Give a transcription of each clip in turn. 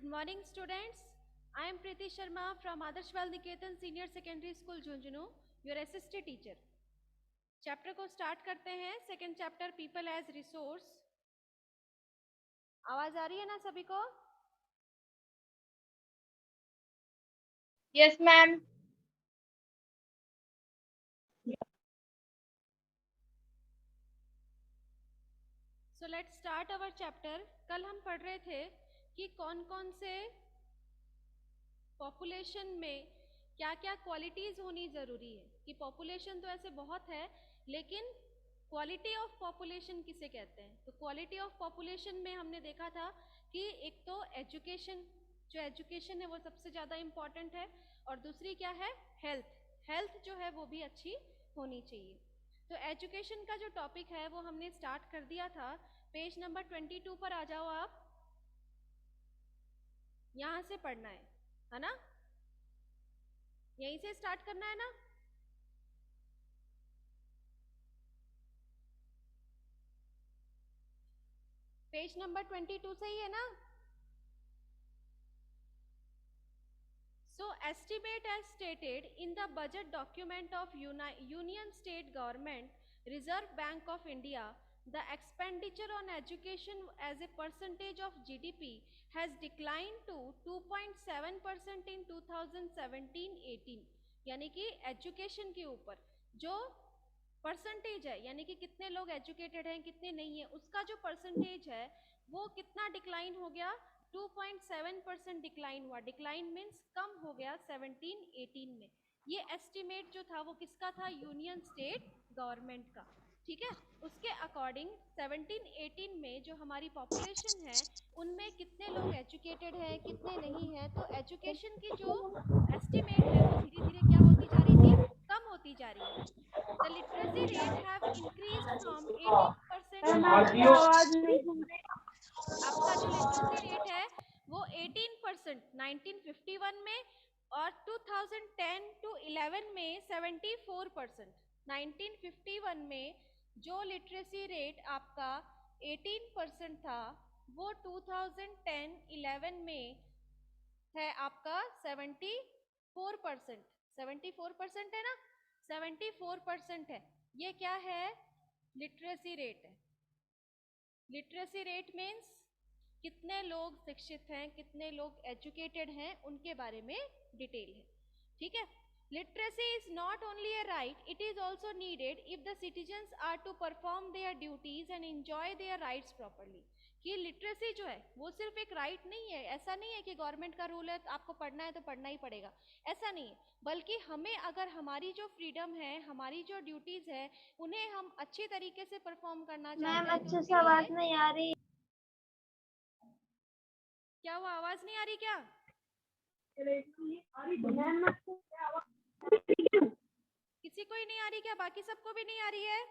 Good morning, students. I am Preeti Sharma from Adarsh Niketan Senior Secondary School, Junjunu, your assistant teacher. Chapter को start करते हैं. Second chapter people as resource. आवाज आ रही है ना सभी को? Yes ma'am. So let's start our chapter. कल हम पढ़ रहे थे कि कौन कौन से पॉपुलेशन में क्या क्या क्वालिटीज होनी जरूरी है. कि पॉपुलेशन तो ऐसे बहुत है, लेकिन क्वालिटी ऑफ पॉपुलेशन किसे कहते हैं? तो क्वालिटी ऑफ पॉपुलेशन में हमने देखा था कि एक तो एजुकेशन, जो एजुकेशन है वो सबसे ज़्यादा इम्पॉर्टेंट है, और दूसरी क्या है? हेल्थ. हेल्थ जो है वो भी अच्छी होनी चाहिए. तो एजुकेशन का जो टॉपिक है वो हमने स्टार्ट कर दिया था. पेज नंबर 22 पर आ जाओ आप. यहाँ से पढ़ना है ना? यहीं से स्टार्ट करना है ना? पेज नंबर 22 सही है ना? So estimate as stated in the budget document of Union State Government, Reserve Bank of India, the expenditure on education as a percentage of GDP has declined to 2.7% in 2017-18. यानी कि education के ऊपर जो percentage है, यानी कि कितने लोग एजुकेटेड हैं कितने नहीं है, उसका जो परसेंटेज है वो कितना डिक्लाइन हो गया? 2.7% डिक्लाइन हुआ. डिक्लाइन मीन्स कम हो गया 17-18 में. ये एस्टिमेट जो था वो किसका था? यूनियन स्टेट गवर्नमेंट का. ठीक है. उसके अकॉर्डिंग 17-18 में जो हमारी पॉपुलेशन है उनमें कितने लोग एजुकेटेड हैं कितने नहीं है. तो एजुकेशन की जो एस्टिमेट है वो धीरे धीरे क्या होती जा रही थी? कम होती जा रही है. The literacy rate have increased from 18% in आवाज नहीं सुन रही. आपका जो लिटरेसी रेट है वो 18% 1951 में, और 2010 टू 11 में 74%. 1951 में जो लिटरेसी रेट आपका 18% था वो 2010-11 में है आपका 74%. 74% है ना? 74% है. ये क्या है? लिटरेसी रेट है. लिटरेसी रेट मीन्स कितने लोग शिक्षित हैं कितने लोग एजुकेटेड हैं उनके बारे में डिटेल है. ठीक है. Literacy is not only a right, it is also needed if the citizens are to perform their duties and enjoy their rights properly. कि लिटरेसी जो है वो सिर्फ एक राइट नहीं है. ऐसा नहीं है कि गवर्नमेंट का रूल है आपको पढ़ना है तो पढ़ना ही पड़ेगा, ऐसा नहीं है. बल्कि हमें अगर हमारी जो फ्रीडम है हमारी जो ड्यूटीज है उन्हें हम अच्छी तरीके से परफॉर्म करना मैम चाहते हैं तो अच्छे से उसके लिए आवाज नहीं आ रही. क्या हुआ? आवाज नहीं आ रही क्या? किसी को ही नहीं आ रही क्या? बाकी सबको भी नहीं आ रही है?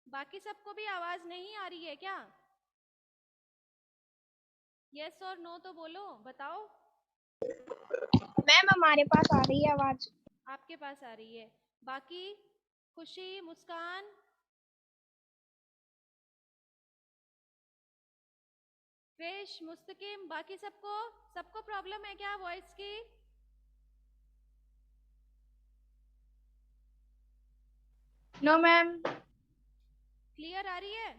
बाकी सबको भी आवाज नहीं आ रही है क्या? यस और नो तो बोलो, बताओ. मैम हमारे पास आ रही है आवाज. आपके पास आ रही है. बाकी खुशी, मुस्कान, क्रिश, मुस्तकिम, बाकी सबको सबको प्रॉब्लम है क्या वॉइस की? No ma'am. क्लियर आ रही है?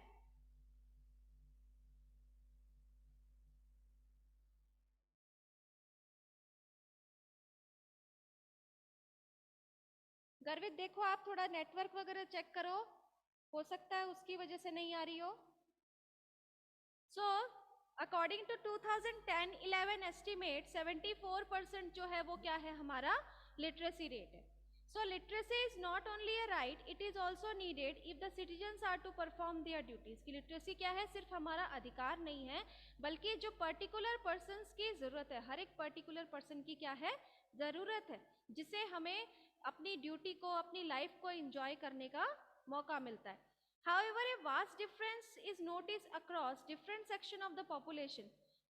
गर्वित देखो आप थोड़ा नेटवर्क वगैरह चेक करो, हो सकता है उसकी वजह से नहीं आ रही हो. सो अकॉर्डिंग टू 2010-11 एस्टिमेट 74% जो है वो क्या है? हमारा लिटरेसी रेट है. So literacy is not only a right, it is also needed if the citizens are to perform their duties. की लिटरेसी क्या है? सिर्फ हमारा अधिकार नहीं है, बल्कि जो पर्टिकुलर पर्सन की जरूरत है, हर एक पर्टिकुलर पर्सन की क्या है? जरूरत है, जिसे हमें अपनी ड्यूटी को अपनी लाइफ को एंजॉय करने का मौका मिलता है. However, a vast difference is noticed across different section of the population.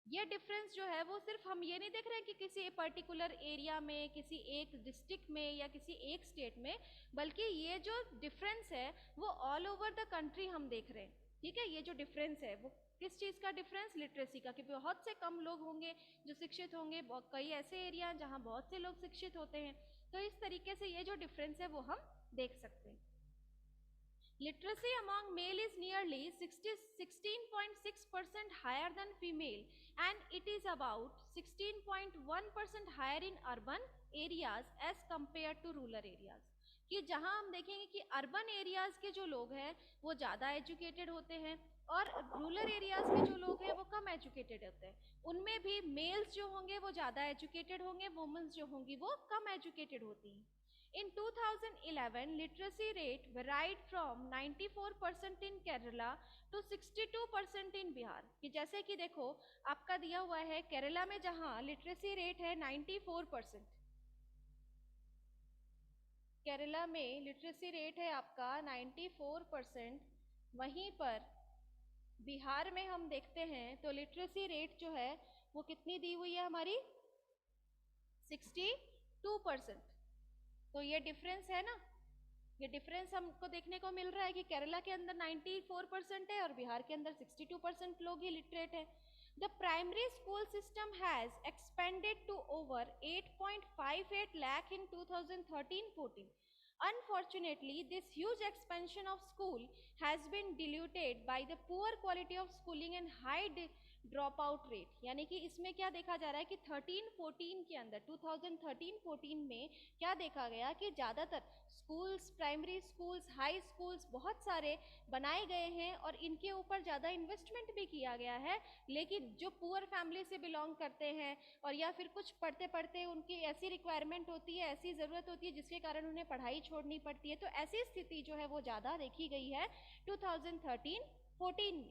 ये डिफरेंस जो है वो सिर्फ हम ये नहीं देख रहे हैं कि किसी पर्टिकुलर एरिया में, किसी एक डिस्ट्रिक्ट में या किसी एक स्टेट में, बल्कि ये जो डिफरेंस है वो ऑल ओवर द कंट्री हम देख रहे हैं. ठीक है, ये जो डिफरेंस है वो किस चीज़ का डिफरेंस? लिटरेसी का, कि बहुत से कम लोग होंगे जो शिक्षित होंगे, कई ऐसे एरिया हैं जहाँ बहुत से लोग शिक्षित होते हैं। तो इस तरीके से ये जो डिफरेंस है वो हम देख सकते हैं। Literacy among male is nearly 16.6% higher than female, and it is about 16.1% higher in urban areas as compared to rural areas. कि जहां हम देखेंगे कि अर्बन एरियाज के जो लोग हैं वो ज़्यादा एजुकेटेड होते हैं और रूरल एरियाज के जो लोग हैं वो कम एजुकेटेड होते हैं। उनमें भी मेल्स जो होंगे वो ज़्यादा एजुकेटेड होंगे, वुमेन्स जो होंगी वो कम एजुकेटेड होती हैं। In 2011, literacy rate varied from 94% in Kerala to 62% in Bihar। कि जैसे कि देखो आपका दिया हुआ है केरला में जहां लिटरेसी रेट है 94%, केरला में लिटरेसी रेट है आपका 94%, वहीं पर बिहार में हम देखते हैं तो लिटरेसी रेट जो है वो कितनी दी हुई है हमारी, 62%। तो ये डिफरेंस है ना, ये डिफरेंस हमको देखने को मिल रहा है कि केरला के अंदर 94% है और बिहार के अंदर 62% लोग ही लिटरेट है। The primary school system has expanded to over 8.58 lakh in 2013-14। Unfortunately, this huge expansion of school has been diluted by the poor quality of schooling and high drop out rate. यानी कि इसमें क्या देखा जा रहा है कि 13-14 के अंदर 2013-14 में क्या देखा गया कि ज़्यादातर schools, primary schools, high schools बहुत सारे बनाए गए हैं और इनके ऊपर ज़्यादा इन्वेस्टमेंट भी किया गया है, लेकिन जो पुअर फैमिली से बिलोंग करते हैं और या फिर कुछ पढ़ते पढ़ते उनकी ऐसी रिक्वायरमेंट होती है, ऐसी ज़रूरत होती है जिसके कारण उन्हें पढ़ाई छोड़नी पड़ती है, तो ऐसी स्थिति जो है वो ज़्यादा देखी गई है 2013-14 में।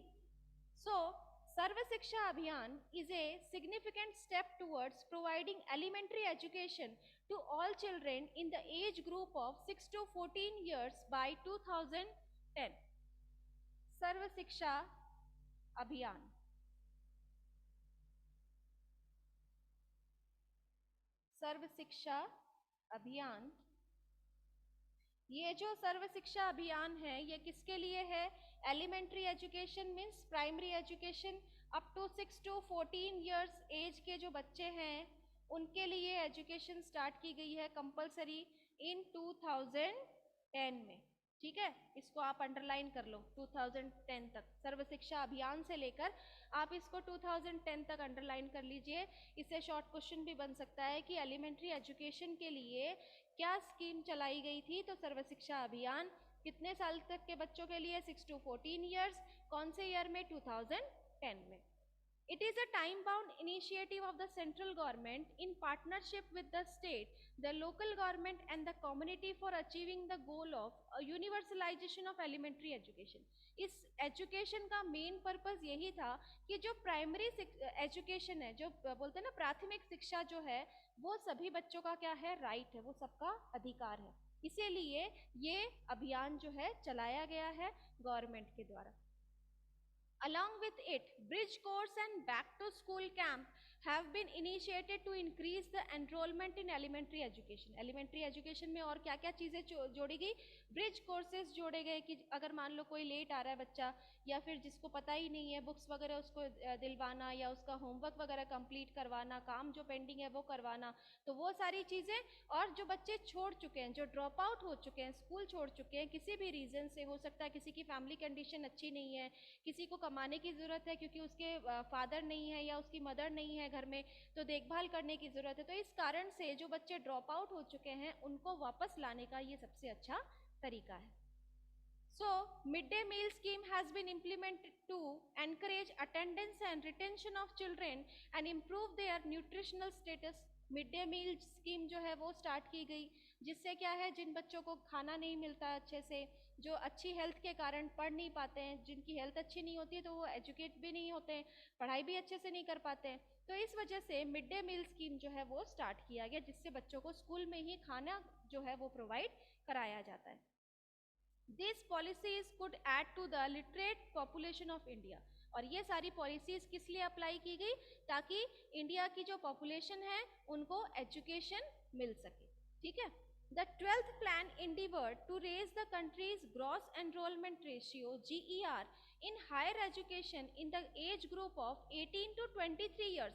सो Sarva Shiksha Abhiyan is a significant step towards providing elementary education to all children in the age group of 6 to 14 years by 2010। Sarva Shiksha Abhiyan, सर्व शिक्षा अभियान, ये जो सर्व शिक्षा अभियान है ये किसके लिए है? Elementary education means primary education, up to 6 to 14 years age के जो बच्चे हैं उनके लिए एजुकेशन स्टार्ट की गई है कंपलसरी इन 2010 में। ठीक है, इसको आप अंडरलाइन कर लो 2010 तक, सर्व शिक्षा अभियान से लेकर आप इसको 2010 तक अंडरलाइन कर लीजिए। इससे शॉर्ट क्वेश्चन भी बन सकता है कि एलिमेंट्री एजुकेशन के लिए क्या स्कीम चलाई गई थी? तो सर्व शिक्षा अभियान कितने साल तक के बच्चों के लिए? 6 to 14 ईयर्स। कौन से ईयर में? 2010 में। It is a time-bound initiative of the central government in partnership with the state, the local government and the community for achieving the goal of universalization of elementary education। इस education का main purpose यही था कि जो primary education है, जो बोलते हैं ना प्राथमिक शिक्षा जो है, वो सभी बच्चों का क्या है? राइट है, वो सबका अधिकार है। इसीलिए ये अभियान जो है चलाया गया है गवर्नमेंट के द्वारा। Along with it, bridge course and back to school camp have been initiated to increase the enrollment in elementary education। elementary education में और क्या क्या चीज़ें जोड़ी गई? ब्रिज कोर्सेज जोड़े गए कि अगर मान लो कोई लेट आ रहा है बच्चा या फिर जिसको पता ही नहीं है, बुक्स वगैरह उसको दिलवाना या उसका होमवर्क वगैरह कंप्लीट करवाना, काम जो पेंडिंग है वो करवाना, तो वो सारी चीज़ें। और जो बच्चे छोड़ चुके हैं, जो ड्रॉप आउट हो चुके हैं, स्कूल छोड़ चुके हैं किसी भी रीज़न से, हो सकता है किसी की फैमिली कंडीशन अच्छी नहीं है, किसी को कमाने की ज़रूरत है क्योंकि उसके फादर नहीं है या उसकी मदर नहीं है घर में, तो देखभाल करने की ज़रूरत है, तो इस कारण से जो बच्चे ड्रॉप आउट हो चुके हैं उनको वापस लाने का ये सबसे अच्छा तरीका है। So, midday meal scheme has been implemented to encourage attendance and retention of children and improve their nutritional status। Mid day meal scheme जो है वो स्टार्ट की गई, जिससे क्या है, जिन बच्चों को खाना नहीं मिलता अच्छे से, जो अच्छी हेल्थ के कारण पढ़ नहीं पाते हैं, जिनकी हेल्थ अच्छी नहीं होती है तो वो एजुकेट भी नहीं होते हैं, पढ़ाई भी अच्छे से नहीं कर पाते हैं, तो इस वजह से मिड डे मील स्कीम जो है वो स्टार्ट किया गया, जिससे बच्चों को स्कूल में ही खाना जो है वो प्रोवाइड कराया जाता है। These policies could add to the literate population of India। और ये सारी पॉलिसीज किस लिए अप्लाई की गई? ताकि इंडिया की जो पॉपुलेशन है उनको एजुकेशन मिल सके। ठीक है, The 12th plan endeavored to raise the country's gross enrollment ratio GER in higher education in the age group of 18 to 23 years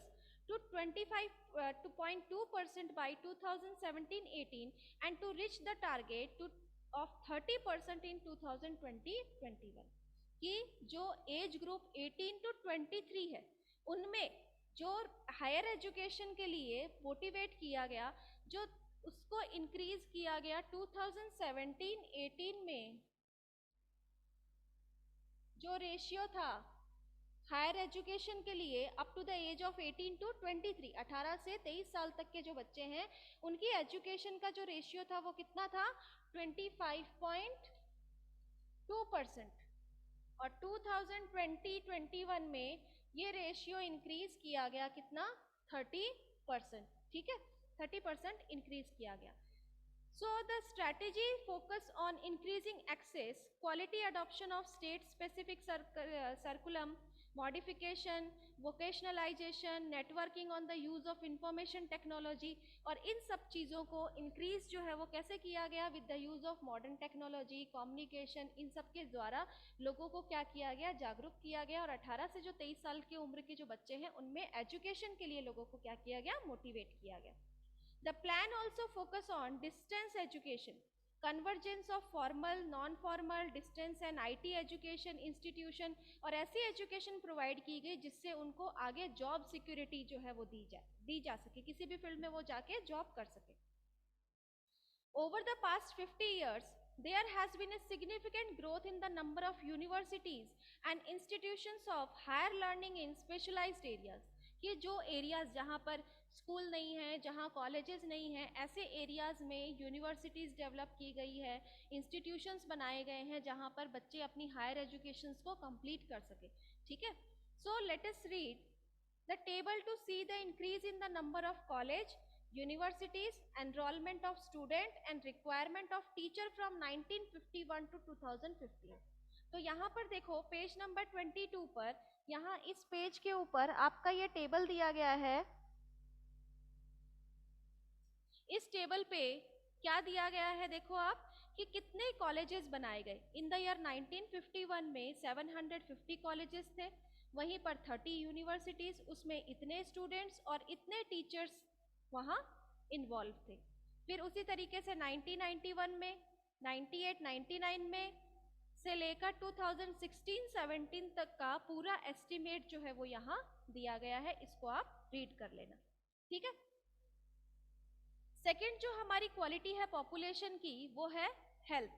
to 25.2% by 2017-18 and to reach the target of 30% in 2020-21 कि जो age group 18 to 23 है उनमें जो higher education के लिए motivate किया गया, जो उसको इंक्रीज किया गया 2017-18 में जो रेशियो था हायर एजुकेशन के लिए up to the age of 18 to 23, 18 से 23 साल तक के जो बच्चे हैं उनकी एजुकेशन का जो रेशियो था वो कितना था 25.2%। और 2020-21 में ये रेशियो इंक्रीज किया गया कितना 30%। ठीक है, 30% इंक्रीज किया गया। So the strategy focus on increasing access, quality adoption of state specific curriculum, modification, vocationalization, networking on the use of information technology, और इन सब चीज़ों को increase जो है वो कैसे किया गया with the use of modern technology, communication, इन सब के द्वारा लोगों को क्या किया गया, जागरूक किया गया। और 18 से जो 23 साल की उम्र के जो बच्चे हैं उनमें एजुकेशन के लिए लोगों को क्या किया गया, मोटिवेट किया गया। The plan also focus on distance education, convergence of formal, non-formal, distance and IT education institution, और ऐसी एजुकेशन प्रोवाइड की गई जिससे उनको आगे जॉब सिक्योरिटी जो है वो दी जा सके, किसी भी फील्ड में वो जाके जॉब कर सके। Over the past 50 years, there has been a significant growth in the number of universities and institutions of higher learning in specialized areas, कि जो एरियाज जहाँ पर स्कूल नहीं है, जहाँ कॉलेजेस नहीं हैं, ऐसे एरियाज में यूनिवर्सिटीज़ डेवलप की गई है, इंस्टीट्यूशंस बनाए गए हैं जहाँ पर बच्चे अपनी हायर एजुकेशंस को कंप्लीट कर सके। ठीक है, so let us read the table to see the increase in the number of college, universities, enrolment of student and requirement of teacher from 1951 to 2015। तो यहाँ पर देखो पेज नंबर 22 पर, यहाँ इस पेज के ऊपर आपका ये टेबल दिया गया है। इस टेबल पे क्या दिया गया है देखो आप कि कितने कॉलेजेस बनाए गए। इन द ईयर 1951 में 750 कॉलेजेस थे, वहीं पर 30 यूनिवर्सिटीज, उसमें इतने स्टूडेंट्स और इतने टीचर्स वहाँ इन्वॉल्व थे। फिर उसी तरीके से 1991 में, 98, 99 में से लेकर 2016-17 तक का पूरा एस्टिमेट जो है वो यहाँ दिया गया है, इसको आप रीड कर लेना। ठीक है, सेकेंड जो हमारी क्वालिटी है पॉपुलेशन की वो है हेल्थ।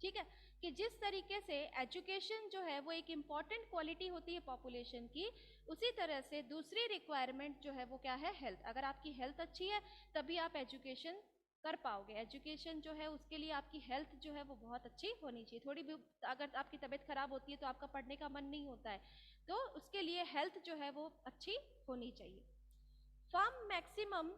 ठीक है, कि जिस तरीके से एजुकेशन जो है वो एक इम्पॉर्टेंट क्वालिटी होती है पॉपुलेशन की, उसी तरह से दूसरी रिक्वायरमेंट जो है वो क्या है, हेल्थ। अगर आपकी हेल्थ अच्छी है तभी आप एजुकेशन कर पाओगे। एजुकेशन जो है उसके लिए आपकी हेल्थ जो है वो बहुत अच्छी होनी चाहिए। थोड़ी भी अगर आपकी तबीयत खराब होती है तो आपका पढ़ने का मन नहीं होता है, तो उसके लिए हेल्थ जो है वो अच्छी होनी चाहिए। Firm maximum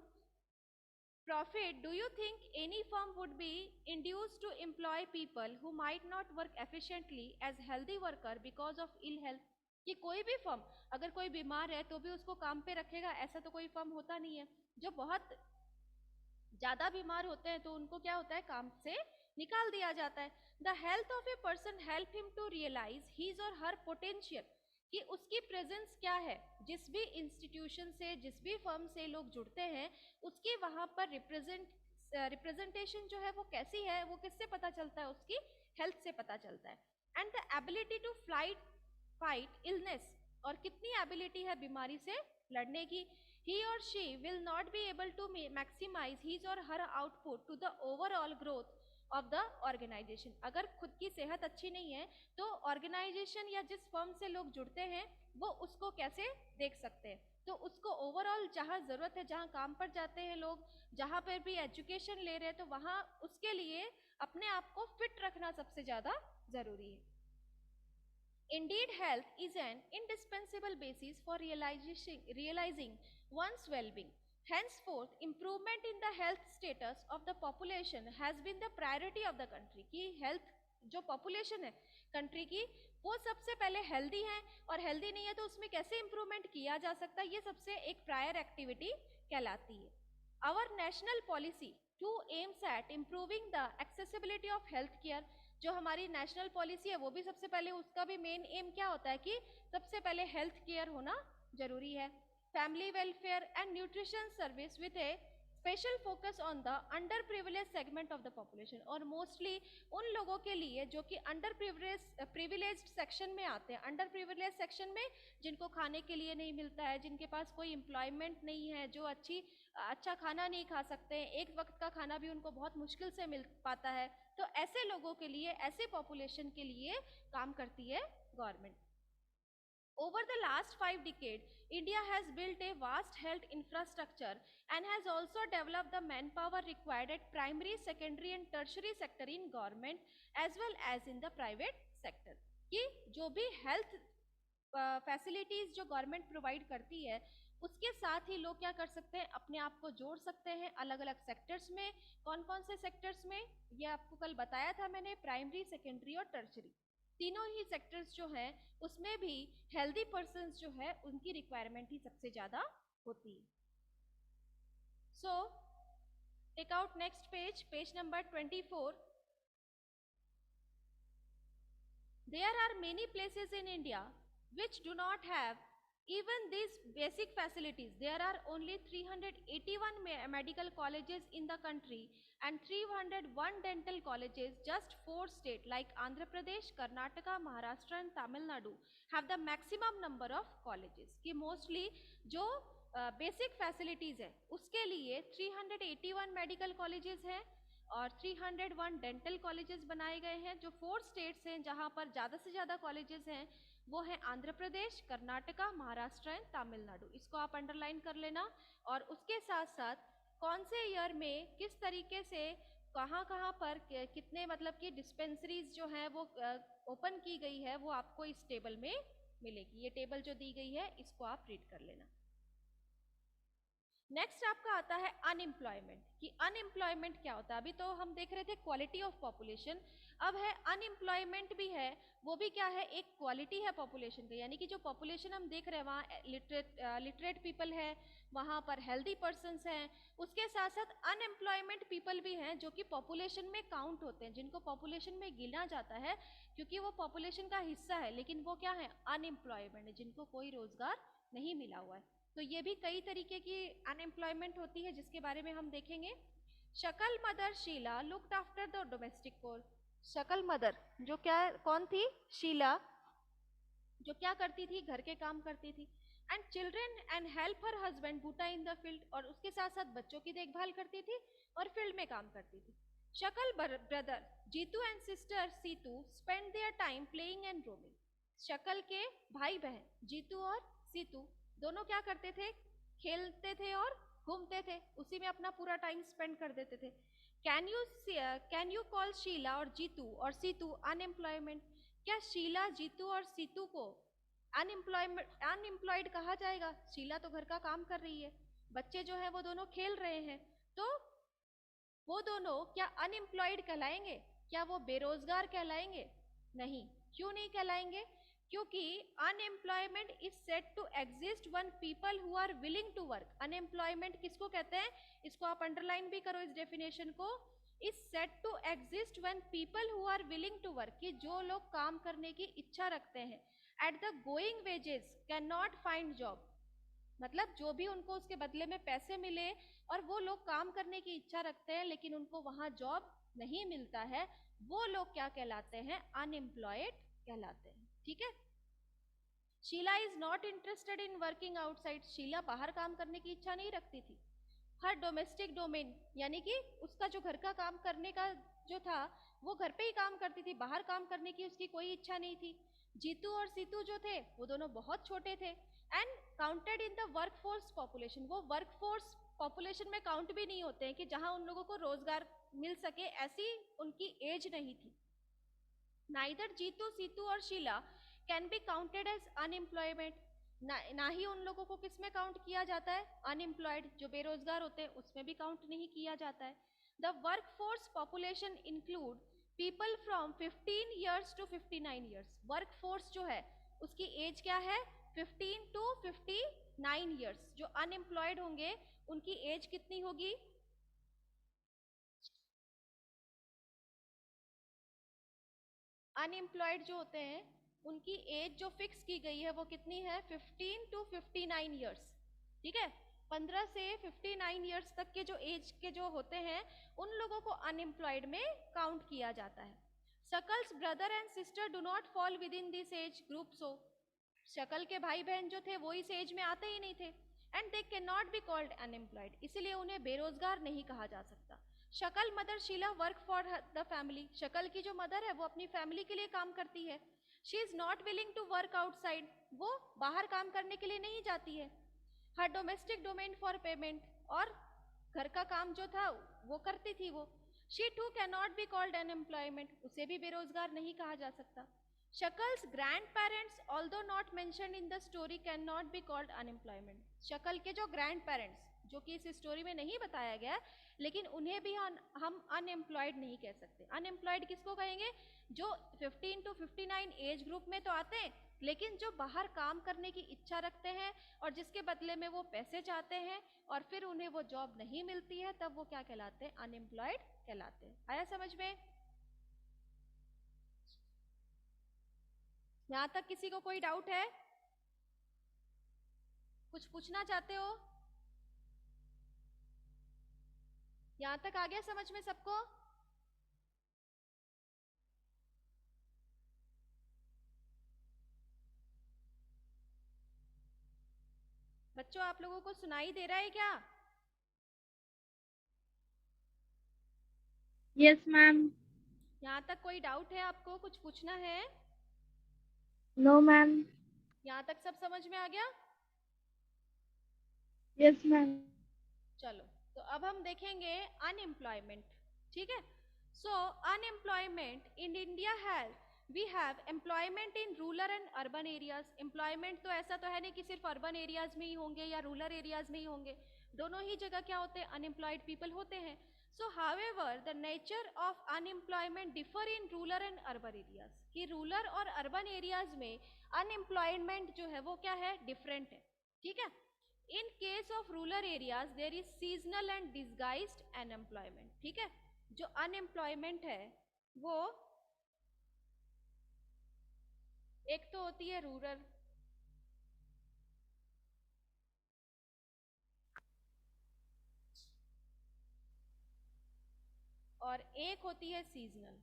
profit, do you think any firm would be induced to employ people who might not work efficiently as healthy worker because of ill health? कि कोई भी फर्म अगर कोई बीमार है तो भी उसको काम पे रखेगा, ऐसा तो कोई फर्म होता नहीं है। जो बहुत ज्यादा बीमार होते हैं तो उनको क्या होता है, काम से निकाल दिया जाता है। The health of a person help him to realise his और हर पोटेंशियल, कि उसकी प्रेजेंस क्या है, जिस भी इंस्टीट्यूशन से, जिस भी फर्म से लोग जुड़ते हैं, उसकी वहाँ पर रिप्रेजेंटेशन जो है वो कैसी है, वो किससे पता चलता है, उसकी हेल्थ से पता चलता है। And the ability to fight illness, और कितनी एबिलिटी है बीमारी से लड़ने की। He or she will not be able to maximise his और her output to the overall growth of the organisation. अगर खुद की सेहत अच्छी नहीं है तो ऑर्गेनाइजेशन या जिस फर्म से लोग जुड़ते हैं वो उसको कैसे देख सकते हैं। तो उसको ओवरऑल जहाँ ज़रूरत है, जहाँ काम पर जाते हैं लोग, जहाँ पर भी एजुकेशन ले रहे हैं, तो वहाँ उसके लिए अपने आप को फिट रखना सबसे ज़्यादा ज़रूरी है। Indeed, health is an indispensable basis for realizing one's well-being. Henceforth, improvement in the health status of the population has been the priority of the country. कि health जो population है country की, वो सबसे पहले healthy है, और healthy नहीं है तो उसमें कैसे improvement किया जा सकता है, ये सबसे एक prior activity कहलाती है। Our national policy to aims at improving the accessibility of health care. जो हमारी नेशनल पॉलिसी है वो भी सबसे पहले उसका भी मेन एम क्या होता है कि सबसे पहले हेल्थ केयर होना जरूरी है। Family welfare and nutrition service with A special focus on the under privilege segment of the population. और मोस्टली उन लोगों के लिए जो कि अंडर प्रिविलेज्ड सेक्शन में आते हैं, अंडर प्रिविलेज सेक्शन में जिनको खाने के लिए नहीं मिलता है, जिनके पास कोई एम्प्लॉयमेंट नहीं है, जो अच्छा खाना नहीं खा सकते हैं, एक वक्त का खाना भी उनको बहुत मुश्किल से मिल पाता है, तो ऐसे लोगों के लिए, ऐसे पॉपुलेशन के लिए काम करती है government. Over the last 5 decades, India has built a vast health infrastructure and has also developed the manpower required at primary, secondary and tertiary sector in government as well as in the private sector। कि जो भी health facilities जो government provide करती है उसके साथ ही लोग क्या कर सकते हैं, अपने आप को जोड़ सकते हैं अलग अलग सेक्टर्स में। कौन कौन से सेक्टर्स में, ये आपको कल बताया था मैंने, प्राइमरी, सेकेंडरी और टर्शरी, तीनों ही सेक्टर्स जो हैं उसमें भी हेल्दी पर्सन्स जो है उनकी रिक्वायरमेंट ही सबसे ज्यादा होती है। So take out next page, page number 24। There are many places in India which do not have even these basic facilities. There are only 381 medical colleges in the country and 301 dental colleges. Just 4 states like Andhra Pradesh, Karnataka, Maharashtra and Tamil Nadu have the maximum number of colleges. कि mostly जो basic facilities है उसके लिए 381 medical colleges हैं और 301 dental colleges बनाए गए हैं। जो 4 स्टेट्स हैं जहां पर ज़्यादा से ज़्यादा कॉलेजेस हैं वो है आंध्र प्रदेश, कर्नाटका, महाराष्ट्र एंड तमिलनाडु। इसको आप अंडरलाइन कर लेना। और उसके साथ साथ कौन से ईयर में किस तरीके से कहाँ कहाँ पर कितने मतलब कि डिस्पेंसरीज जो हैं वो ओपन की गई है वो आपको इस टेबल में मिलेगी। ये टेबल जो दी गई है इसको आप रीड कर लेना। नेक्स्ट आपका आता है अनएम्प्लॉयमेंट, कि अनएम्प्लॉयमेंट क्या होता है। अभी तो हम देख रहे थे क्वालिटी ऑफ पॉपुलेशन, अब है अनएम्प्लॉयमेंट भी है, वो भी क्या है, एक क्वालिटी है पॉपुलेशन का। यानी कि जो पॉपुलेशन हम देख रहे हैं वहाँ लिटरेट पीपल है, वहाँ पर हेल्दी पर्सन्स हैं, उसके साथ साथ अनएम्प्लॉयमेंट पीपल भी हैं जो कि पॉपुलेशन में काउंट होते हैं, जिनको पॉपुलेशन में गिना जाता है क्योंकि वो पॉपुलेशन का हिस्सा है, लेकिन वो क्या है, अनएम्प्लॉयमेंट, जिनको कोई रोजगार नहीं मिला हुआ है। तो ये भी कई तरीके की अनएम्प्लॉयमेंट होती है जिसके बारे में हम देखेंगे। Shakal mother Sheela looked after the domestic पोर। शकल मदर जो क्या, कौन थी, शीला, जो क्या करती थी, घर के काम करती थी। And children and help her husband Buta in the field, और उसके साथ साथ बच्चों की देखभाल करती थी और फील्ड में काम करती थी। Shakal brother Jeetu and sister Seetu spend their time playing and roaming. Shakal के भाई बहन जीतू और सीतू दोनों क्या करते थे, खेलते थे और घूमते थे, उसी में अपना पूरा टाइम स्पेंड कर देते थे। कैन यू कॉल शीला और जीतू और सीतू अनएम्प्लॉयमेंट। क्या शीला, जीतू और सीतू को अनएम्प्लॉयड कहा जाएगा? शीला तो घर का काम कर रही है, बच्चे जो है वो दोनों खेल रहे हैं, तो वो दोनों क्या अनएम्प्लॉयड कहलाएंगे? क्या वो बेरोजगार कहलाएंगे? नहीं। क्यों नहीं कहलाएंगे? क्योंकि unemployment is said to exist when people who are willing to work. Unemployment किसको कहते हैं, इसको आप अंडरलाइन भी करो इस डेफिनेशन को, is said to exist when people who are willing to work, कि जो लोग काम करने की इच्छा रखते हैं, at the going wages can not find job, मतलब जो भी उनको उसके बदले में पैसे मिले और वो लोग काम करने की इच्छा रखते हैं लेकिन उनको वहां जॉब नहीं मिलता है, वो लोग क्या कहलाते हैं, अनएम्प्लॉयड कहलाते हैं। ठीक है। Sheela is not interested in working outside, Sheela बाहर काम करने की इच्छा नहीं रखती थी। हर डोमेस्टिक डोमेन, यानी कि उसका जो घर का काम करने का जो था वो घर पे ही काम करती थी, बाहर काम करने की उसकी कोई इच्छा नहीं थी। जीतू और सीतू जो थे वो दोनों बहुत छोटे थे and counted in the workforce population, वो वर्कफोर्स पॉपुलेशन में काउंट भी नहीं होते हैं कि जहां उन लोगों को रोजगार मिल सके, ऐसी उनकी एज नहीं थी। नाइदर जीतू, सीतू और Sheela can be counted as unemployment, ना ही उन लोगों को किस में काउंट किया जाता है, अनएम्प्लॉयड, जो बेरोजगार होते हैं उसमें भी काउंट नहीं किया जाता है। The workforce population include people from 15 years to 59 years. Workforce जो है उसकी एज क्या है, 15 टू 59 ईयर्स। जो अनएम्प्लॉयड होंगे उनकी एज कितनी होगी, अनएम्प्लॉयड जो होते हैं उनकी एज जो फिक्स की गई है वो कितनी है, 15 to 59 ईयर्स, ठीक है। 15 से 59 ईयर्स तक के जो एज के जो होते हैं उन लोगों को अनएम्प्लॉयड में काउंट किया जाता है। Shakal's brother and sister do not fall within this age group, so Shakal के भाई बहन जो थे वो इस एज में आते ही नहीं थे, and they can not be called unemployed, इसीलिए उन्हें बेरोजगार नहीं कहा जा सकता। Shakal mother Sheela work for the family, Shakal की जो मदर है वो अपनी फैमिली के लिए काम करती है। She is not willing to work outside, वो बाहर काम करने के लिए नहीं जाती है। Her domestic domain for payment, और घर का काम जो था वो करती थी वो। She too can not be called unemployment, उसे भी बेरोजगार नहीं कहा जा सकता। Shakal's grand parents although not mention in the story can not be called unemployment, Shakal के जो ग्रैंड पेरेंट्स जो कि इस स्टोरी में नहीं बताया गया लेकिन उन्हें भी हम अनएम्प्लॉयड नहीं कह सकते। अनएम्प्लॉयड किसको कहेंगे, जो 15 to 59 एज ग्रुप में तो आते हैं लेकिन जो बाहर काम करने की इच्छा रखते हैं और जिसके बदले में वो पैसे चाहते हैं और फिर उन्हें वो जॉब नहीं मिलती है, तब वो क्या कहलाते हैं, अनएम्प्लॉयड कहलाते हैं। आया समझ में? यहां तक किसी को कोई डाउट है, कुछ पूछना चाहते हो? यहां तक आ गया समझ में सबको? बच्चों आप लोगों को सुनाई दे रहा है क्या? Yes ma'am. यहाँ तक कोई डाउट है आपको, कुछ पूछना है? No ma'am. यहाँ तक सब समझ में आ गया? Yes ma'am. चलो तो अब हम देखेंगे अनएम्प्लॉयमेंट, ठीक है। So unemployment in India has, we have employment in rural and urban areas. Employment तो ऐसा तो है नहीं कि सिर्फ अर्बन एरियाज में ही होंगे या रूरल एरियाज में ही होंगे, दोनों ही जगह क्या होते हैं, अनएम्प्लॉयड पीपल होते हैं। So however the nature of unemployment differ in rural and urban areas, कि रूरल और अर्बन एरियाज में अनएम्प्लॉयमेंट जो है वो क्या है, डिफरेंट है, ठीक है। In case of rural areas there is seasonal and disguised unemployment, ठीक है। जो अनएम्प्लॉयमेंट है वो एक तो होती है रूरल और एक होती है सीजनल।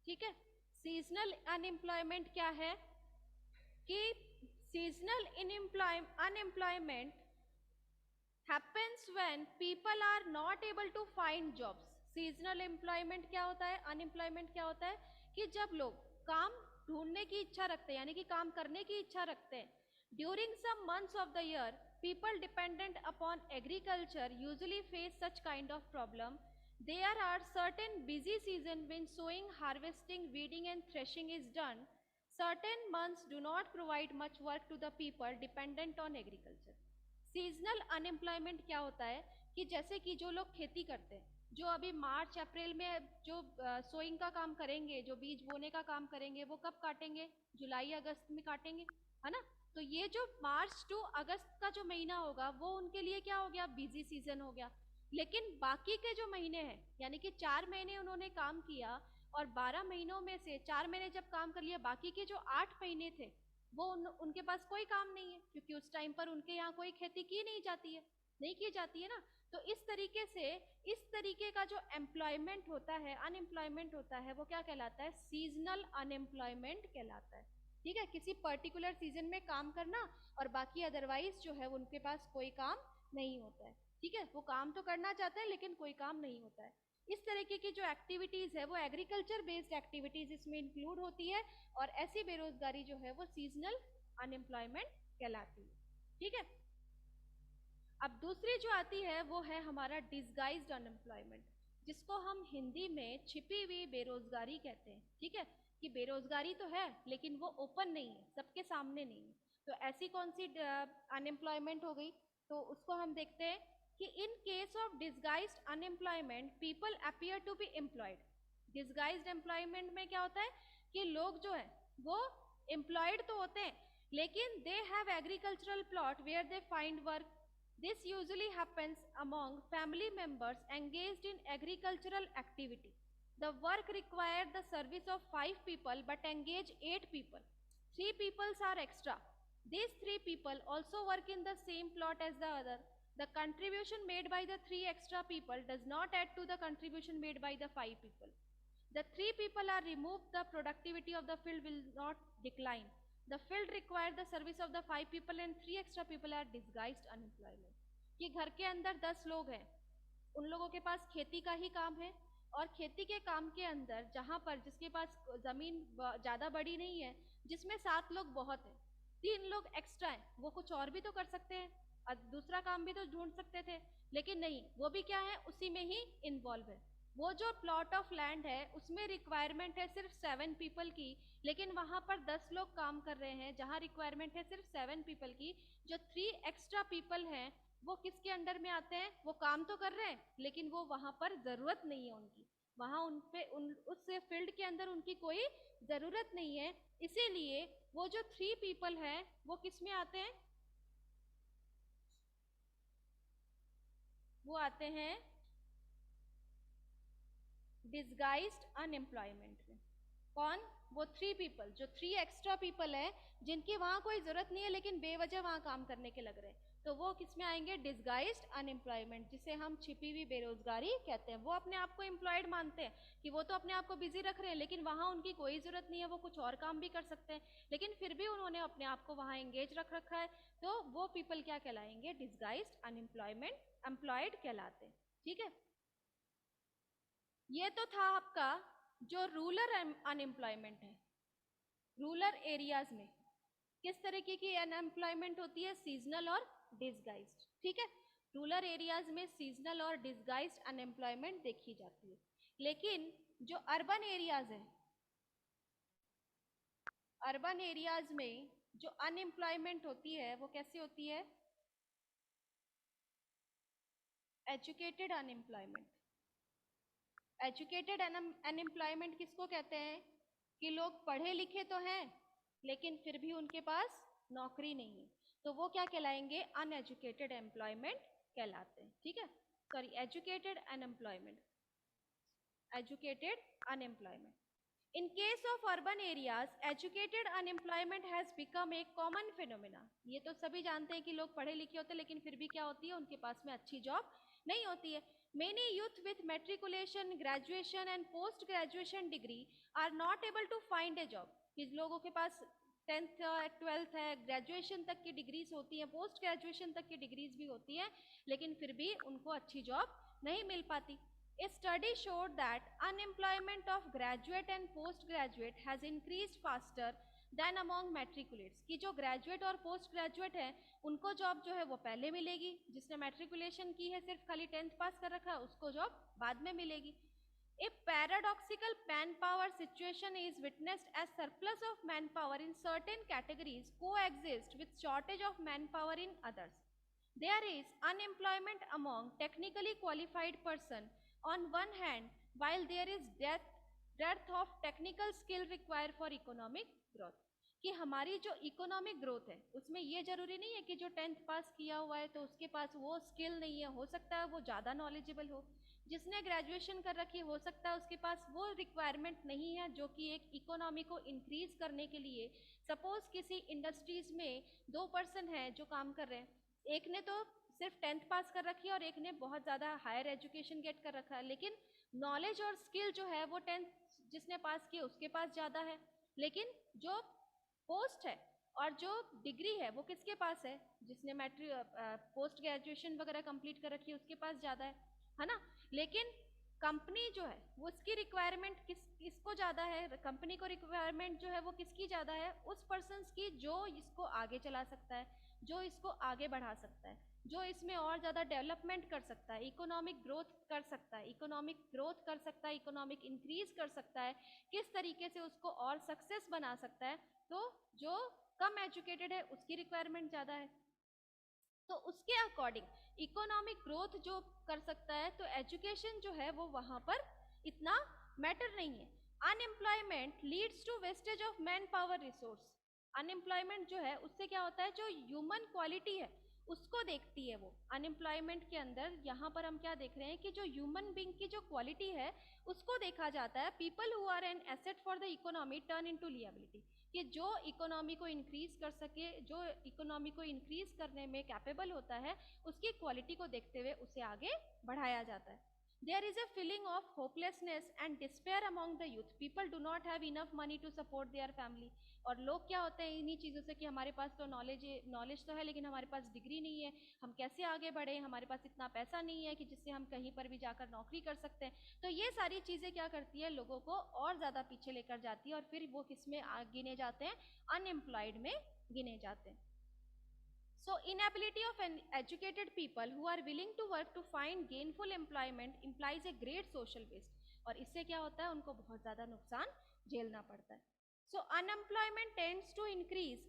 ठीक है, सीजनल अनएम्प्लॉयमेंट क्या है कि seasonal unemployment happens when people are not able to find jobs। Seasonal employment क्या होता है, अनएम्प्लॉयमेंट क्या होता है कि जब लोग काम ढूंढने की इच्छा रखते हैं, यानी कि काम करने की इच्छा रखते हैं, during some months of the year people dependent upon agriculture usually face such kind of problem. There are certain busy season when sowing, harvesting, weeding and threshing is done. Certain months do not provide much work to the people dependent on agriculture। Seasonal unemployment क्या होता है कि जैसे कि जो लोग खेती करते हैं, जो अभी मार्च अप्रैल में जो सोइंग का काम करेंगे, जो बीज बोने का काम करेंगे, वो कब काटेंगे, जुलाई अगस्त में काटेंगे, है ना। तो ये जो मार्च टू अगस्त का जो महीना होगा वो उनके लिए क्या हो गया, बिजी सीजन हो गया। लेकिन बाकी के जो महीने हैं, यानी कि 4 महीने उन्होंने काम किया और 12 महीनों में से 4 महीने जब काम कर लिया, बाकी के जो 8 महीने थे वो उनके पास कोई काम नहीं है, क्योंकि उस टाइम पर उनके यहाँ कोई खेती की नहीं जाती है, नहीं की जाती है ना। तो इस तरीके से इस तरीके का जो एम्प्लॉयमेंट होता है, अनएम्प्लॉयमेंट होता है, वो क्या कहलाता है, सीजनल अनएम्प्लॉयमेंट कहलाता है, ठीक है। किसी पर्टिकुलर सीजन में काम करना और बाकी अदरवाइज जो है उनके पास कोई काम नहीं होता है, ठीक है। वो काम तो करना चाहते हैं लेकिन कोई काम नहीं होता है। इस तरीके की जो एक्टिविटीज है वो एग्रीकल्चर बेस्ड एक्टिविटीज इसमें इंक्लूड होती है और ऐसी बेरोजगारी जो है वो सीजनल अनएम्प्लॉयमेंट कहलाती है, ठीक है। अब दूसरी जो आती है वो है हमारा डिसगाइज्ड अनएम्प्लॉयमेंट, जिसको हम हिंदी में छिपी हुई बेरोजगारी कहते हैं, ठीक है। कि बेरोजगारी तो है लेकिन वो ओपन नहीं है, सबके सामने नहीं है। तो ऐसी कौन सी अनएम्प्लॉयमेंट हो गई, तो उसको हम देखते हैं कि in case of disguised unemployment people appear to be employed. Disguised employment में क्या होता है कि लोग जो है वो एम्प्लॉयड तो होते हैं लेकिन they have agricultural plot where they find work. This usually happens among family members engaged in agricultural activity. The work required the service of 5 people but engage 8 people. 3 people are extra. These 3 people also work in the same plot as the other. The contribution made by the 3 extra people does not add to the contribution made by the 5 people. The 3 people are removed, the productivity of the field will not decline. The field required the service of the 5 people and 3 extra people are disguised unemployment. कि घर के अंदर 10 लोग हैं, उन लोगों के पास खेती का ही काम है और खेती के काम के अंदर जहां पर जिसके पास जमीन ज्यादा बड़ी नहीं है, जिसमें 7 लोग बहुत है, 3 लोग एक्स्ट्रा हैं, वो कुछ और भी तो कर सकते हैं और दूसरा काम भी तो ढूंढ सकते थे, लेकिन नहीं, वो भी क्या है, उसी में ही इन्वॉल्व है. वो जो प्लॉट ऑफ लैंड है उसमें रिक्वायरमेंट है सिर्फ 7 पीपल की, लेकिन वहां पर 10 लोग काम कर रहे हैं जहां रिक्वायरमेंट है सिर्फ 7 पीपल की. जो 3 एक्स्ट्रा पीपल हैं वो किसके अंडर में आते हैं, वो काम तो कर रहे हैं लेकिन वो वहां पर जरूरत नहीं है उनकी, वहां उन पे उस फील्ड के अंदर उनकी कोई जरूरत नहीं है. इसीलिए वो जो 3 पीपल हैं वो किस में आते हैं, वो आते हैं डिस्गाइज्ड अनएम्प्लॉयमेंट में. कौन, वो 3 पीपल, जो 3 एक्स्ट्रा पीपल है जिनकी वहां कोई जरूरत नहीं है लेकिन बेवजह वहां काम करने के लग रहे हैं, तो वो किस में आएंगे, डिस्गाइज्ड अनएम्प्लॉयमेंट, जिसे हम छिपी हुई बेरोजगारी कहते हैं. वो अपने आप को एम्प्लॉयड मानते हैं कि वो तो अपने आप को बिजी रख रहे हैं लेकिन वहां उनकी कोई जरूरत नहीं है, वो कुछ और काम भी कर सकते हैं, लेकिन फिर भी उन्होंने अपने आप को वहां एंगेज रख रखा है, तो वो पीपल क्या कहलाएंगे, डिस्गाइज्ड अनएम्प्लॉयमेंट एम्प्लॉयड कहलाते हैं. ठीक है, ये तो था आपका जो रूरल अनएम्प्लॉयमेंट है. रूरल एरियाज में किस तरीके की अनएम्प्लॉयमेंट होती है, सीजनल और डिस्गाइज्ड. ठीक है, रूरल एरियाज में सीजनल और डिस्गाइज्ड अनएम्प्लॉयमेंट देखी जाती है. लेकिन जो अर्बन एरियाज है, अर्बन एरियाज में जो अनएम्प्लॉयमेंट होती है वो कैसी होती है, एजुकेटेड अनएम्प्लॉयमेंट. एजुकेटेड अनएम्प्लॉयमेंट किसको कहते हैं, कि लोग पढ़े लिखे तो हैं लेकिन फिर भी उनके पास नौकरी नहीं है, तो वो क्या कहलाएंगे, अनएजुकेटेड एम्प्लॉयमेंट कहलाते हैं. ठीक है, sorry, educated unemployment, educated unemployment. In case of urban areas, educated unemployment has become a common phenomena. ये तो सभी जानते हैं कि लोग पढ़े लिखे होते हैं लेकिन फिर भी क्या होती है, उनके पास में अच्छी जॉब नहीं होती है. Many youth with matriculation, graduation and post graduation degree are not able to find a job. कि लोगों के पास 10th 12th है, ग्रेजुएशन तक की डिग्रीज होती हैं, पोस्ट ग्रेजुएशन तक की डिग्रीज भी होती हैं, लेकिन फिर भी उनको अच्छी जॉब नहीं मिल पाती. A study showed that unemployment of graduate and postgraduate has increased faster than among matriculates. कि जो ग्रेजुएट और पोस्ट ग्रेजुएट हैं उनको जॉब जो है वो पहले मिलेगी, जिसने मैट्रिकुलेशन की है सिर्फ खाली 10th पास कर रखा है उसको जॉब बाद में मिलेगी. A paradoxical manpower situation is witnessed as surplus of manpower in certain categories coexist with shortage of manpower in others. There is unemployment among technically qualified person on one hand, while there is dearth of technical skill required for economic growth. कि हमारी जो economic growth है उसमें ये जरूरी नहीं है कि जो 10th पास किया हुआ है तो उसके पास वो स्किल नहीं है, हो सकता है वो ज़्यादा नॉलेजेबल हो. जिसने ग्रेजुएशन कर रखी हो सकता है उसके पास वो रिक्वायरमेंट नहीं है जो कि एक इकोनॉमी को इंक्रीज करने के लिए. सपोज किसी इंडस्ट्रीज में 2 पर्सन हैं जो काम कर रहे हैं, एक ने तो सिर्फ 10th पास कर रखी है और एक ने बहुत ज़्यादा हायर एजुकेशन गेट कर रखा है, लेकिन नॉलेज और स्किल जो है वो 10th जिसने पास की उसके पास ज़्यादा है, लेकिन जो पोस्ट है और जो डिग्री है वो किसके पास है, जिसने पोस्ट ग्रेजुएशन वगैरह कंप्लीट कर रखी है उसके पास ज़्यादा है ना. लेकिन कंपनी जो है वो उसकी रिक्वायरमेंट किसको ज़्यादा है, कंपनी को रिक्वायरमेंट जो है वो किसकी ज़्यादा है, उस पर्सन की जो इसको आगे चला सकता है, जो इसको आगे बढ़ा सकता है, जो इसमें और ज़्यादा डेवलपमेंट कर सकता है, इकोनॉमिक ग्रोथ कर सकता है, इकोनॉमिक ग्रोथ कर सकता है, इकोनॉमिक इंक्रीज कर सकता है, किस तरीके से उसको और सक्सेस बना सकता है. तो जो कम एजुकेटेड है उसकी रिक्वायरमेंट ज़्यादा है, तो उसके अकॉर्डिंग इकोनॉमिक ग्रोथ जो कर सकता है, तो एजुकेशन जो है वो वहाँ पर इतना मैटर नहीं है. Unemployment leads to wastage of man power resource. Unemployment जो है उससे क्या होता है, जो ह्यूमन क्वालिटी है उसको देखती है वो। अनएम्प्लॉयमेंट के अंदर यहाँ पर हम क्या देख रहे हैं कि जो ह्यूमन बीइंग की जो क्वालिटी है उसको देखा जाता है। People who are an asset for the economy turn into liability, कि जो इकोनॉमी को इंक्रीज कर सके, जो इकोनॉमी को इंक्रीज करने में कैपेबल होता है, उसकी क्वालिटी को देखते हुए उसे आगे बढ़ाया जाता है। There is a feeling of hopelessness and despair among the youth. People do not have enough money to support their family. और लोग क्या होते हैं इन्हीं चीज़ों से कि हमारे पास तो नॉलेज तो है लेकिन हमारे पास डिग्री नहीं है, हम कैसे आगे बढ़े, हमारे पास इतना पैसा नहीं है कि जिससे हम कहीं पर भी जाकर नौकरी कर सकते हैं। तो ये सारी चीज़ें क्या करती है, लोगों को और ज़्यादा पीछे लेकर जाती है और फिर वो किस में गिने जाते हैं, अनएम्प्लॉयड में गिने जाते हैं। So inability of an educated people who are willing to work to find gainful employment implies a great social waste. और इससे क्या होता है, उनको बहुत ज़्यादा नुकसान झेलना पड़ता है। So unemployment tends to increase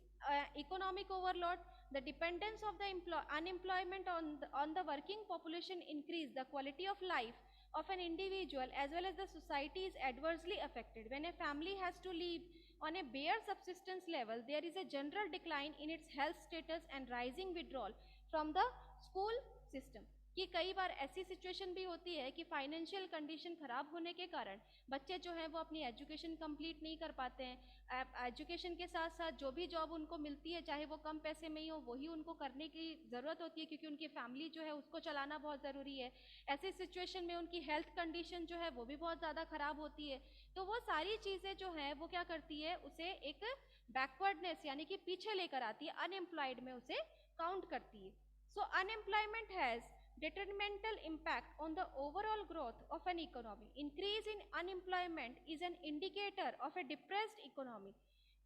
economic overload. The dependence of the unemployment on the working population increase the quality of life of an individual as well as the society is adversely affected. When a family has to live on a bare subsistence level, there is a general decline in its health status and rising withdrawal from the school system. कि कई बार ऐसी situation भी होती है कि financial condition खराब होने के कारण बच्चे जो हैं वो अपनी एजुकेशन कंप्लीट नहीं कर पाते हैं। एजुकेशन के साथ साथ जो भी जॉब उनको मिलती है, चाहे वो कम पैसे में ही हो, वही उनको करने की ज़रूरत होती है क्योंकि उनकी फैमिली जो है उसको चलाना बहुत ज़रूरी है। ऐसी सिचुएशन में उनकी हेल्थ कंडीशन जो है वो भी बहुत ज़्यादा खराब होती है। तो वो सारी चीज़ें जो है वो क्या करती है, उसे एक बैकवर्डनेस यानी कि पीछे लेकर आती है, अनएम्प्लॉयड में उसे काउंट करती है। So unemployment has detrimental impact on the overall growth of an economy. Increase in unemployment is an indicator of a depressed economy.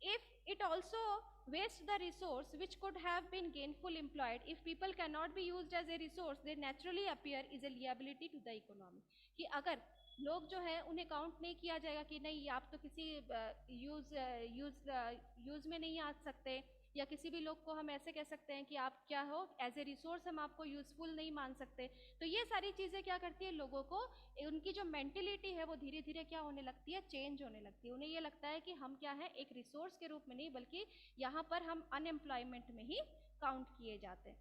If it also wastes the resource which could have been gainfully employed, if people cannot be used as a resource, they naturally appear is a liability to the economy. कि अगर लोग जो है उन्हें count नहीं किया जाएगा कि नहीं आप तो किसी यूज में नहीं आ सकते, या किसी भी लोग को हम ऐसे कह सकते हैं कि आप क्या हो, एज ए रिसोर्स हम आपको यूजफुल नहीं मान सकते। तो ये सारी चीज़ें क्या करती है, लोगों को उनकी जो मेंटेलिटी है वो धीरे धीरे क्या होने लगती है, चेंज होने लगती है। उन्हें ये लगता है कि हम क्या है, एक रिसोर्स के रूप में नहीं बल्कि यहाँ पर हम अनएम्प्लॉयमेंट में ही काउंट किए जाते हैं।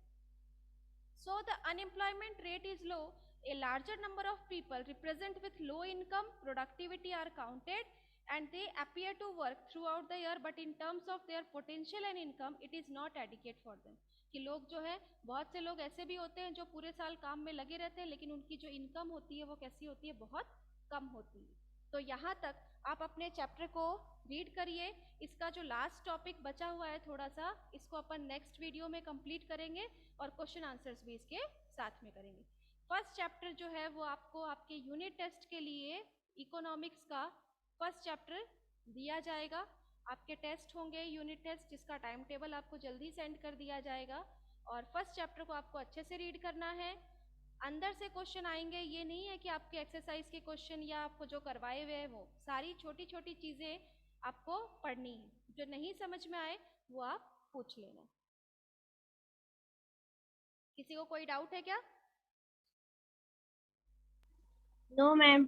So the unemployment rate is low, a larger number of people represent with low income productivity are counted and they appear to work throughout the year, but in terms of their potential and income it is not adequate for them. कि लोग जो है, बहुत से लोग ऐसे भी होते हैं जो पूरे साल काम में लगे रहते हैं लेकिन उनकी जो इनकम होती है वो कैसी होती है, बहुत कम होती है। तो यहाँ तक आप अपने चैप्टर को रीड करिए। इसका जो लास्ट टॉपिक बचा हुआ है थोड़ा सा, इसको अपन नेक्स्ट वीडियो में कंप्लीट करेंगे और क्वेश्चन आंसर्स भी इसके साथ में करेंगे। फर्स्ट चैप्टर जो है वो आपको आपके यूनिट टेस्ट के लिए इकोनॉमिक्स का फर्स्ट चैप्टर दिया जाएगा। आपके टेस्ट होंगे यूनिट टेस्ट, जिसका टाइम टेबल आपको जल्दी सेंड कर दिया जाएगा। और फर्स्ट चैप्टर को आपको अच्छे से रीड करना है। अंदर से क्वेश्चन आएंगे, ये नहीं है कि आपके एक्सरसाइज के क्वेश्चन या आपको जो करवाए हुए हैं वो सारी छोटी छोटी चीज़ें आपको पढ़नी है। जो नहीं समझ में आए वो आप पूछ लेना। किसी को कोई डाउट है क्या? No, ma'am.